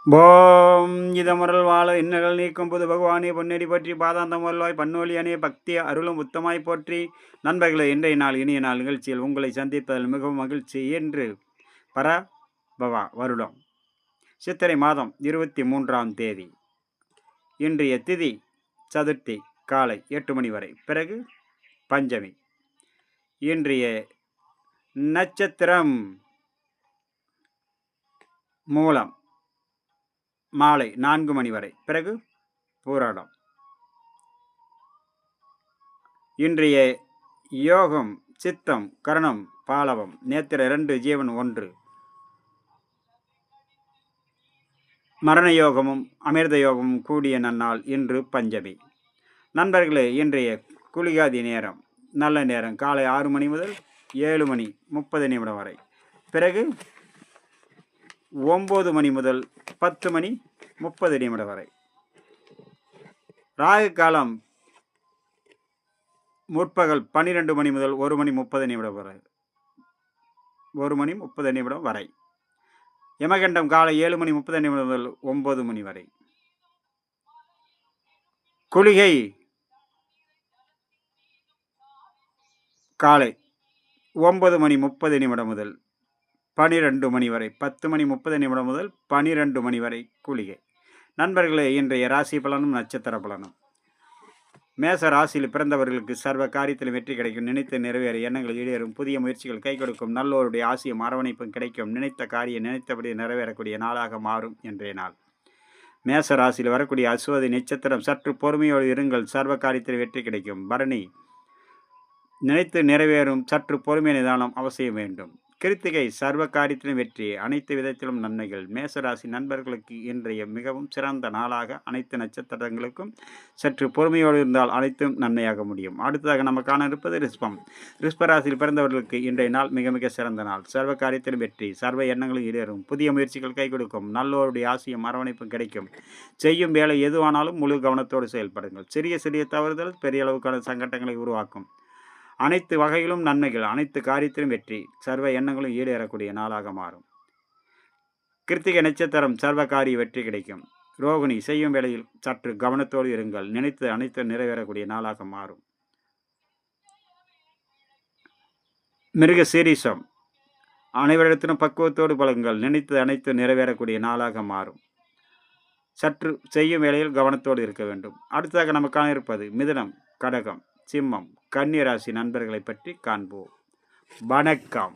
ஓம் இதமுறல் வாழ இன்னல்கள் நீக்கும் புது பகவானே பொன்னடி பற்றி பாதாந்தம் வருவாய் பன்னோலி அணே பக்தி அருளும் உத்தமாய் போற்றி. நண்பர்களே, இன்றைய நாள் இனிய நாள் நிகழ்ச்சியில் உங்களை சந்திப்பதில் மிகவும் மகிழ்ச்சி. என்று பவா வருடம் சித்திரை மாதம் 23ஆம் தேதி. இன்றைய திதி சதுர்த்தி காலை 8 மணி வரை, பிறகு பஞ்சமி. இன்றைய நட்சத்திரம் மூலம் மாலை 4 மணி வரை, பிறகு பூராடம். இன்றைய யோகம் சித்தம் கரணம் பாலவம் நேத்திர 2 ஜீவன் 1. மரண யோகமும் அமிர்த யோகமும் கூடிய நன்னாள் இன்று பஞ்சமி. நண்பர்களே, இன்றைய குளிகாதி நேரம் நல்ல நேரம் காலை 6 மணி முதல் 7 மணி 30 நிமிடம் வரை, பிறகு 9 மணி முதல் 10 மணி 30 நிமிடம் வரை. ராகு காலம் முற்பகல் 12 மணி முதல் 1 மணி 30 நிமிடம் வரை, 1 மணி 30 நிமிடம் வரை. யமகண்டம் காலை 7 மணி 30 நிமிடம் முதல் 9 மணி வரை. குளிகை காலை 9 மணி 30 நிமிடம் முதல் 12 மணி வரை, 10 மணி 30 நிமிடம் முதல் 12 மணி வரை குளிகை. நண்பர்களே, இன்றைய ராசி பலனும் நட்சத்திர பலனும். மேச ராசியில் பிறந்தவர்களுக்கு சர்வ காரியத்திலும் வெற்றி கிடைக்கும், நினைத்து நிறைவேற எண்ணங்கள் ஈடேறும், புதிய முயற்சிகள் கை கொடுக்கும், நல்லோருடைய ஆசையும் அரவணைப்பும் கிடைக்கும், நினைத்த காரியம் நினைத்தபடி நிறைவேறக்கூடிய நாளாக மாறும் இன்றைய நாள். மேச ராசியில் வரக்கூடிய அஸ்வதி நட்சத்திரம் சற்று பொறுமையோடு இருங்கள், சர்வ காரியத்தில் வெற்றி கிடைக்கும். பரணி நினைத்து நிறைவேறும், சற்று பொறுமை நிதானம் அவசியம் வேண்டும். கிருத்திகை சர்வ காரியத்திலும் வெற்றி, அனைத்து விதத்திலும் நன்மைகள். மேசராசி நண்பர்களுக்கு இன்றைய மிகவும் சிறந்த நாளாக அனைத்து நட்சத்திரங்களுக்கும் சற்று பொறுமையோடு இருந்தால் அனைத்தும் நன்மையாக முடியும். அடுத்ததாக நம்ம காண இருப்பது ரிஷ்பம். ரிஷ்பராசியில் பிறந்தவர்களுக்கு இன்றைய நாள் மிக மிக சிறந்த நாள். சர்வ காரியத்திலும் வெற்றி, சர்வ எண்ணங்களும் ஈடேறும், புதிய முயற்சிகள் கை கொடுக்கும், நல்லோருடைய ஆசையும் அரவணைப்பும் கிடைக்கும். செய்யும் வேலை எதுவானாலும் முழு கவனத்தோடு செயல்படுங்கள். சிறிய சிறிய தவறுதல் பெரிய அளவுக்கான சங்கடங்களை உருவாக்கும். அனைத்து வகையிலும் நன்மைகள், அனைத்து காரியத்திலும் வெற்றி, சர்வ எண்ணங்களும் ஈடேறக்கூடிய நாளாக மாறும். கிருத்திகை நட்சத்திரம் சர்வ காரிய வெற்றி கிடைக்கும். ரோகிணி செய்யும் வேளையில் சற்று கவனத்தோடு இருங்கள், நினைத்து அனைத்து நிறைவேறக்கூடிய நாளாக மாறும். மிருக சீரிஷம் அனைவரிடத்திலும் பக்குவத்தோடு பழகுங்கள், நினைத்து அனைத்து நிறைவேறக்கூடிய நாளாக மாறும். சற்று செய்யும் வேளையில் கவனத்தோடு இருக்க வேண்டும். அடுத்ததாக நமக்கான இருப்பது மிதுனம், கடகம், சிம்மம், கன்னி ராசி நண்பர்களை பற்றி காண்போம். வணக்கம்.